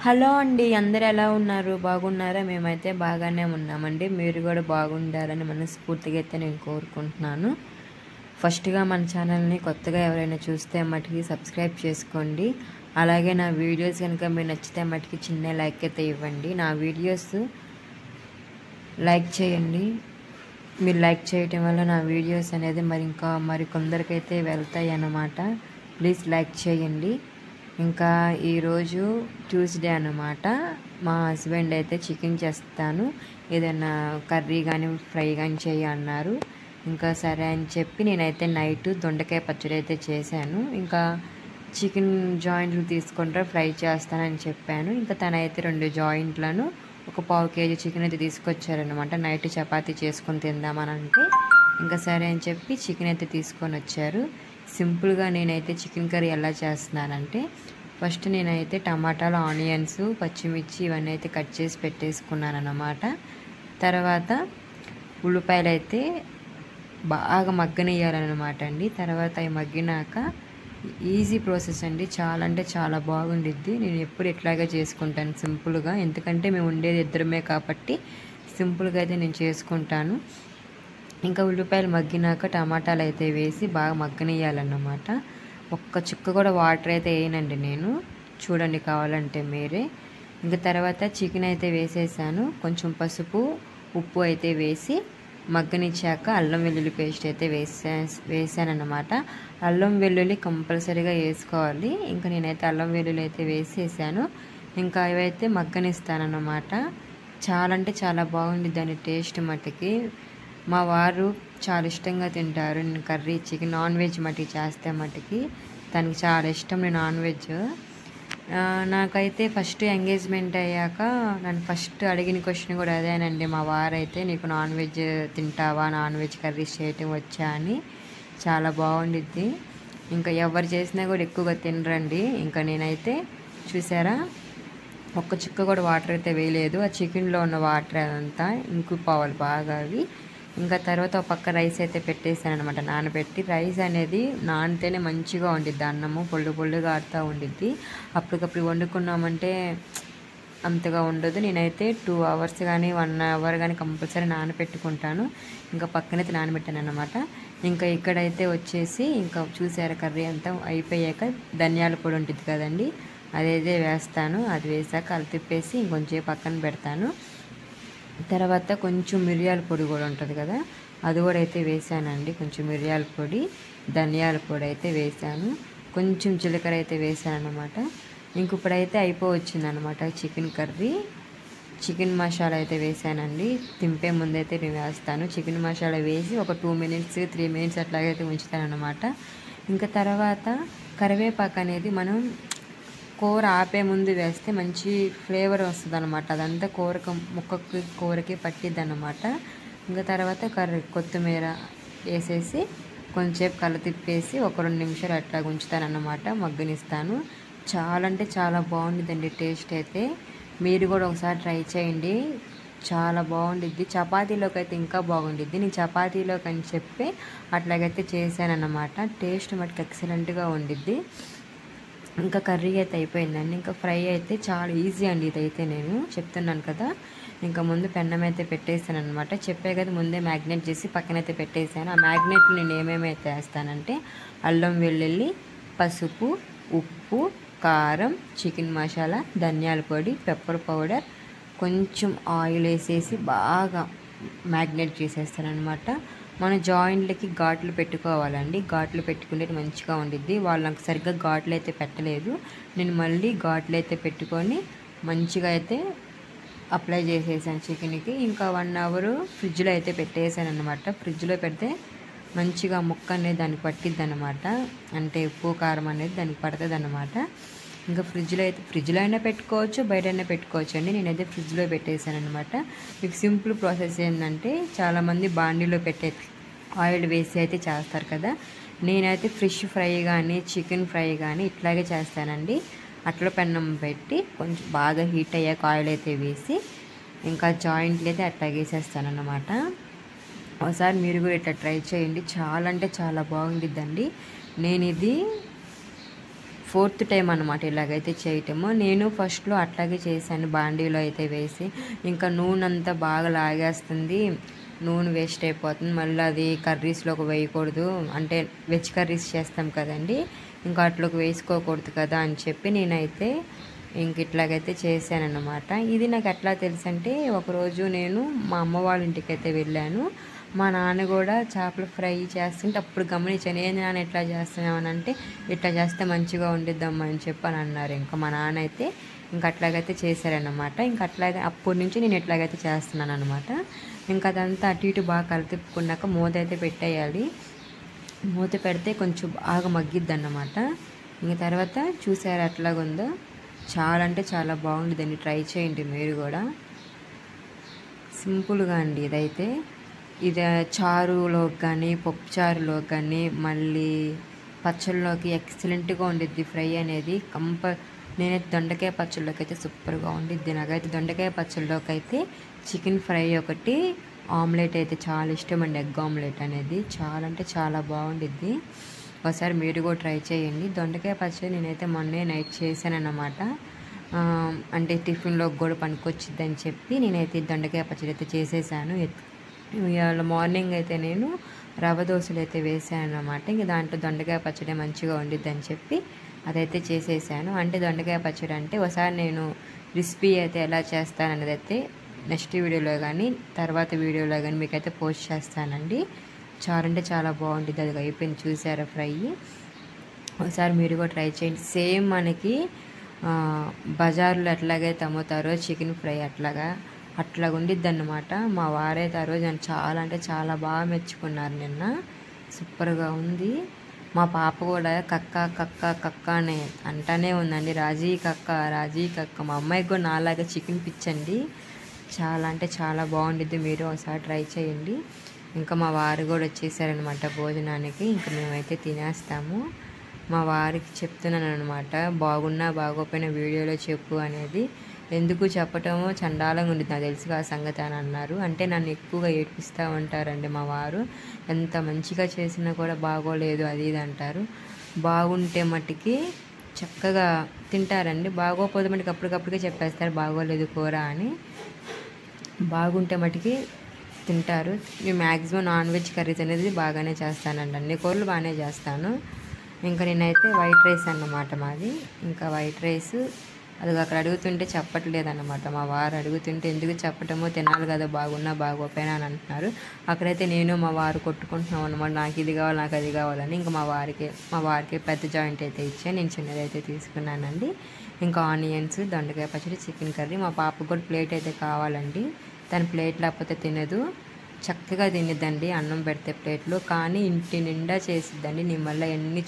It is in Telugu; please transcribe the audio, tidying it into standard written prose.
హలో అండి, అందరు ఎలా ఉన్నారు? బాగున్నారా? మేమైతే బాగానే ఉన్నామండి. మీరు కూడా బాగుండాలని మనస్ఫూర్తిగా అయితే నేను కోరుకుంటున్నాను. ఫస్ట్గా మన ఛానల్ని కొత్తగా ఎవరైనా చూస్తే మటుకి సబ్స్క్రైబ్ చేసుకోండి. అలాగే నా వీడియోస్ కనుక మీరు నచ్చితే మటుకి చిన్న లైక్ అయితే ఇవ్వండి. నా వీడియోస్ లైక్ చేయండి. మీరు లైక్ చేయటం వల్ల నా వీడియోస్ అనేది మరి కొందరికైతే వెళ్తాయి అన్నమాట. ప్లీజ్ లైక్ చేయండి. ఇంకా ఈరోజు ట్యూస్డే అన్నమాట. మా హస్బెండ్ అయితే చికెన్ చేస్తాను, ఏదైనా కర్రీ కానీ ఫ్రై కానీ చేయి అన్నారు. ఇంకా సరే అని చెప్పి నేనైతే నైట్ దొండకాయ పచ్చడి అయితే చేశాను. ఇంకా చికెన్ జాయింట్లు తీసుకుంటారు, ఫ్రై చేస్తానని చెప్పాను. ఇంకా తనైతే 2 జాయింట్లను ఒక 1/2 kg చికెన్ అయితే తీసుకొచ్చారనమాట. నైట్ చపాతీ చేసుకొని తిందామని అంటే ఇంకా సరే అని చెప్పి చికెన్ అయితే తీసుకొని వచ్చారు. సింపుల్గా నేనైతే చికెన్ కర్రీ ఎలా చేస్తున్నానంటే, ఫస్ట్ నేనైతే టమాటాలు, ఆనియన్స్, పచ్చిమిర్చి ఇవన్నీ అయితే కట్ చేసి పెట్టేసుకున్నాను అన్నమాట. తర్వాత ఉల్లిపాయలు అయితే బాగా మగ్గనియ్యాలన్నమాట అండి. తర్వాత అవి మగ్గినాక ఈజీ ప్రాసెస్ అండి, చాలా అంటే చాలా బాగుండిద్ది. నేను ఎప్పుడు ఇట్లాగే చేసుకుంటాను సింపుల్గా, ఎందుకంటే మేము ఉండేది ఇద్దరమే కాబట్టి సింపుల్గా అయితే నేను చేసుకుంటాను. ఇంకా ఉల్లిపాయలు మగ్గినాక టమాటాలు అయితే వేసి బాగా మగ్గనియ్యాలన్నమాట. ఒక్క చుక్క కూడా వాటర్ అయితే వేయనండి నేను, చూడండి కావాలంటే మీరే. ఇంకా తర్వాత చికెన్ అయితే వేసేసాను. కొంచెం పసుపు, ఉప్పు అయితే వేసి మగ్గనిచ్చాక అల్లం వెల్లుల్లి పేస్ట్ అయితే వేసానన్నమాట. అల్లం వెల్లుల్లి కంపల్సరీగా వేసుకోవాలి. ఇంకా నేనైతే అల్లం వెల్లుల్లి అయితే వేసేసాను. ఇంకా ఇవైతే మగ్గనిస్తానన్నమాట. చాలా అంటే చాలా బాగుంది దాని టేస్ట్ మట్టుకి. మా వారు చాలా ఇష్టంగా తింటారు నేను కర్రీ, చికెన్, నాన్ వెజ్ మటుకి చేస్తే మటుకి తనకి చాలా ఇష్టం నేను నాన్ వెజ్. నాకైతే ఫస్ట్ ఎంగేజ్మెంట్ అయ్యాక నన్ను ఫస్ట్ అడిగిన క్వశ్చన్ కూడా అదేనండి. మా వారైతే నీకు నాన్ వెజ్ తింటావా, నాన్ వెజ్ కర్రీస్ చేయటం వచ్చా అని. చాలా బాగుండిద్ది. ఇంకా ఎవరు చేసినా కూడా ఎక్కువగా తినరండి. ఇంకా నేనైతే చూసారా, ఒక్క చుక్క కూడా వాటర్ అయితే వేయలేదు. ఆ చికెన్లో ఉన్న వాటర్ అదంతా ఇంకిపోవాలి బాగా అవి. ఇంకా తర్వాత ఒక పక్క రైస్ అయితే పెట్టేసాను అనమాట, నానబెట్టి. రైస్ అనేది నానితేనే మంచిగా ఉండిద్ది, అన్నము పొళ్ళుగా ఆడుతూ ఉండిద్ది. అప్పటికప్పుడు వండుకున్నామంటే అంతగా ఉండదు. నేనైతే 2 hours కానీ 1 hour కానీ కంపల్సరీ నానబెట్టుకుంటాను. ఇంకా పక్కనైతే నానబెట్టాను అనమాట. ఇంకా ఇక్కడైతే వచ్చేసి ఇంకా చూసారా కర్రీ అంతా అయిపోయాక ధనియాల పొడి ఉంటుంది కదండి, అదేదే వేస్తాను. అది వేసాక అలా తిప్పేసి ఇంకొంచెం పక్కన పెడతాను. తర్వాత కొంచెం మిరియాల పొడి కూడా ఉంటుంది కదా, అది కూడా అయితే వేసానండి. కొంచెం మిరియాల పొడి, ధనియాల పొడి అయితే వేసాను. కొంచెం జీలకర్ర అయితే వేసాను అనమాట. ఇంక ఇప్పుడైతే అయిపోవచ్చిందనమాట చికెన్ కర్రీ. చికెన్ మసాలా అయితే వేసానండి. తింపే ముందైతే నేను వేస్తాను. చికెన్ మసాలా వేసి ఒక 2 minutes 3 minutes అట్లాగైతే ఉంచుతాను అనమాట. ఇంకా తర్వాత కరివేపాకు అనేది మనం కూర ఆపే ముందు వేస్తే మంచి ఫ్లేవర్ వస్తుంది అనమాట. అదంతా కూరకి పట్టిద్ది అనమాట. ఇంకా తర్వాత కొత్తిమీర వేసేసి కొంచెంసేపు కల తిప్పేసి ఒక 2 నిమిషాలు అట్లా ఉంచుతానన్నమాట, మగ్గనిస్తాను. చాలా అంటే చాలా బాగుండిద్దండి టేస్ట్ అయితే. మీరు కూడా ఒకసారి ట్రై చేయండి, చాలా బాగుండిద్ది. చపాతీలోకి అయితే ఇంకా బాగుండిద్ది. నేను చపాతీలోకి అని చెప్పి అట్లాగైతే చేశానన్నమాట. టేస్ట్ మటుకు ఎక్సలెంట్గా ఉండిద్ది. ఇంకా కర్రీ అయితే అయిపోయిందండి. ఇంకా ఫ్రై అయితే చాలా ఈజీ అండి ఇదైతే, నేను చెప్తున్నాను కదా. ఇంకా ముందు పెన్నం అయితే పెట్టేసాను అనమాట. చెప్పే కదా ముందే మ్యాగ్నేట్ చేసి పక్కనైతే పెట్టేసాను. ఆ మ్యాగ్నేట్లో నేను ఏమేమైతే వేస్తానంటే అల్లం వెల్లుల్లి, పసుపు, ఉప్పు, కారం, చికెన్ మసాలా, ధనియాల పొడి, పెప్పర్ పౌడర్, కొంచెం ఆయిల్ వేసేసి బాగా మ్యాగ్నేట్ చేసేస్తాను అనమాట. మన జాయింట్లకి ఘాట్లు పెట్టుకోవాలండి. ఘాట్లు పెట్టుకుంటే మంచిగా ఉండిద్ది. వాళ్ళు నాకు సరిగ్గా ఘాట్లు అయితే పెట్టలేదు. నేను మళ్ళీ ఘాట్లు అయితే పెట్టుకొని మంచిగా అయితే అప్లై చేసేసాను చికెన్కి. ఇంకా 1 hour ఫ్రిడ్జ్లో అయితే పెట్టేసాను అనమాట. ఫ్రిడ్జ్లో పెడితే మంచిగా ముక్క అనేది దానికి పట్టిద్ది అనమాట. అంటే ఉప్పు కారం అనేది దానికి పడుతుంది అనమాట. ఇంకా ఫ్రిడ్జ్లో అయినా పెట్టుకోవచ్చు, బయటైనా పెట్టుకోవచ్చు అండి. నేనైతే ఫ్రిడ్జ్లో పెట్టేసాను అనమాట. మీకు సింపుల్ ప్రాసెస్ ఏంటంటే, చాలామంది బాండీలో పెట్టే ఆయిల్ వేసి అయితే చేస్తారు కదా, నేనైతే ఫిష్ ఫ్రై కానీ చికెన్ ఫ్రై కానీ ఇట్లాగే చేస్తానండి. అట్లా పెన్నం పెట్టి కొంచెం బాగా హీట్ అయ్యాక ఆయిల్ అయితే వేసి ఇంకా జాయింట్లు అయితే అట్లా వేసేస్తానన్నమాట. ఒకసారి మీరు కూడా ఇట్లా ట్రై చేయండి, చాలా అంటే చాలా బాగుండిద్దండి. నేను ఇది ఫోర్త్ టైం అనమాట ఇలాగైతే చేయటము. నేను ఫస్ట్లో అట్లాగే చేశాను, బాండీలో అయితే వేసి. ఇంకా నూనె అంతా బాగా లాగేస్తుంది, నూనె వేస్ట్ అయిపోతుంది. మళ్ళీ అది కర్రీస్లోకి వేయకూడదు, అంటే వెజ్ కర్రీస్ చేస్తాం కదండి, ఇంకా అట్లోకి వేసుకోకూడదు కదా అని చెప్పి నేనైతే ఇంక ఇట్లాగైతే చేశానన్నమాట. ఇది నాకు ఎట్లా తెలుసు అంటే, ఒకరోజు నేను మా అమ్మ వాళ్ళ ఇంటికి అయితే వెళ్ళాను. మా నాన్న కూడా చేపల ఫ్రై చేస్తుంటే అప్పుడు గమనించాను. ఏ నాన్న ఎట్లా చేస్తున్నామని అంటే, ఇట్లా చేస్తే మంచిగా ఉండిద్దమ్మా అని చెప్పి అని అన్నారు. ఇంకా మా నాన్న అయితే ఇంక అట్లాగైతే చేశారన్నమాట. ఇంక అట్లాగే అప్పటి నుంచి నేను ఇట్లాగైతే చేస్తున్నాను అనమాట. ఇంకా అదంతా అటు ఇటు బాగా కలిపిపుకున్నాక మూత అయితే పెట్టేయాలి. మూత పెడితే కొంచెం బాగా మగ్గిద్ది అన్నమాట. ఇంక తర్వాత చూసారు అట్లాగుందో, చాలా అంటే చాలా బాగుంటుందండి. ట్రై చేయండి మీరు కూడా. సింపుల్గా అండి ఇదైతే. ఇది చారులోకి కానీ, పప్పు చారులోకి కానీ, మళ్ళీ పచ్చళ్ళలోకి ఎక్సలెంట్గా ఉండిద్ది ఫ్రై అనేది. నేనైతే దొండకాయ పచ్చళ్ళలోకి అయితే సూపర్గా ఉండిద్ది. నాకైతే దొండకాయ పచ్చళ్ళలోకి అయితే చికెన్ ఫ్రై ఒకటి, ఆమ్లెట్ అయితే చాలా ఇష్టం అండి. ఎగ్ ఆమ్లెట్ అనేది చాలా అంటే చాలా బాగుండిద్ది. ఒకసారి మీరు కూడా ట్రై చేయండి. దొండకాయ పచ్చడి నేనైతే మొన్నే నైట్ చేశానన్నమాట. అంటే టిఫిన్లోకి కూడా పనికొచ్చిద్ది అని చెప్పి నేనైతే దొండకాయ పచ్చడి అయితే చేసేసాను. ఇవాళ మార్నింగ్ అయితే నేను రవ్వ దోశలు అయితే వేసాను అన్నమాట. ఇంక దాంట్లో దొండకాయ పచ్చడి మంచిగా ఉండిద్ది అని చెప్పి అదైతే చేసేసాను. అంటే దొండకాయ పచ్చడి అంటే ఒకసారి నేను రెసిపీ అయితే ఎలా చేస్తాను అనేది అయితే నెక్స్ట్ వీడియోలో కానీ తర్వాత వీడియోలో కానీ మీకైతే పోస్ట్ చేస్తానండి. చాలా అంటే చాలా బాగుంటుంది. అది అయిపోయింది చూసారా ఫ్రై. ఒకసారి మీరు కూడా ట్రై చేయండి. సేమ్ మనకి బజార్లో ఎట్లాగైతే అమ్ముతారో చికెన్ ఫ్రై అట్లా ఉండిద్ది అన్నమాట. మా వారైతే ఆ రోజు నన్ను చాలా అంటే చాలా బాగా మెచ్చుకున్నారు నిన్న. సూపర్గా ఉంది. మా పాప కూడా కక్క కక్క కక్క అని అంటానే ఉందండి. రాజీ కక్క రాజీ కక్క. మా అమ్మాయికి కూడా నాలాగా చికెన్ పిచ్చండి. చాలా అంటే చాలా బాగుండిద్ది. మీరు ఒకసారి ట్రై చేయండి. ఇంకా మా వారు కూడా వచ్చేసారనమాట భోజనానికి. ఇంకా మేమైతే తినేస్తాము. మా వారికి చెప్తున్నాను అనమాట, బాగున్నా బాగోపోయినా వీడియోలో చెప్పు అనేది. ఎందుకు చెప్పటమో చండాలంగా ఉంది నాకు తెలుసు ఆ సంగతి అని అన్నారు. అంటే నన్ను ఎక్కువగా ఏడ్పిస్తూ ఉంటారండి మా వారు. ఎంత మంచిగా చేసినా కూడా బాగోలేదు అది ఇది అంటారు. బాగుంటే మట్టుకి చక్కగా తింటారండి, బాగోపోతే మటుకు అప్పటికప్పటికే చెప్పేస్తారు బాగోలేదు కూర అని. బాగుంటే మటుకి తింటారు. నేను మ్యాక్సిమం నాన్ వెజ్ కర్రీస్ అనేది బాగానే చేస్తానండి, అన్ని కూరలు బాగానే చేస్తాను. ఇంకా నేనైతే వైట్ రైస్ అన్నమాట మాది. ఇంకా వైట్ రైస్ అది అక్కడ అడుగుతుంటే చెప్పట్లేదన్నమాట. మా వారు అడుగుతుంటే ఎందుకు చెప్పటమో, తినాలి కదా బాగున్నా బాగోపోయినా అని అంటున్నారు. అక్కడైతే నేను మా వారు కొట్టుకుంటున్నాం అనమాట, నాకు ఇది కావాలి నాకు అది కావాలని. ఇంకా మా వారికి పెద్ద జాయింట్ అయితే ఇచ్చాను, నేను చిన్నది అయితే తీసుకున్నానండి. ఇంకా ఆనియన్స్, దొండకాయ పచ్చడి, చికెన్ కర్రీ. మా పాపకు కూడా ప్లేట్ అయితే కావాలండి. తన ప్లేట్ లేకపోతే తినదు. చక్కగా తినిద్దండి అన్నం పెడితే ప్లేట్లో. కానీ ఇంటి నిండా చేసిద్దండి. నేను మళ్ళీ ఎన్ని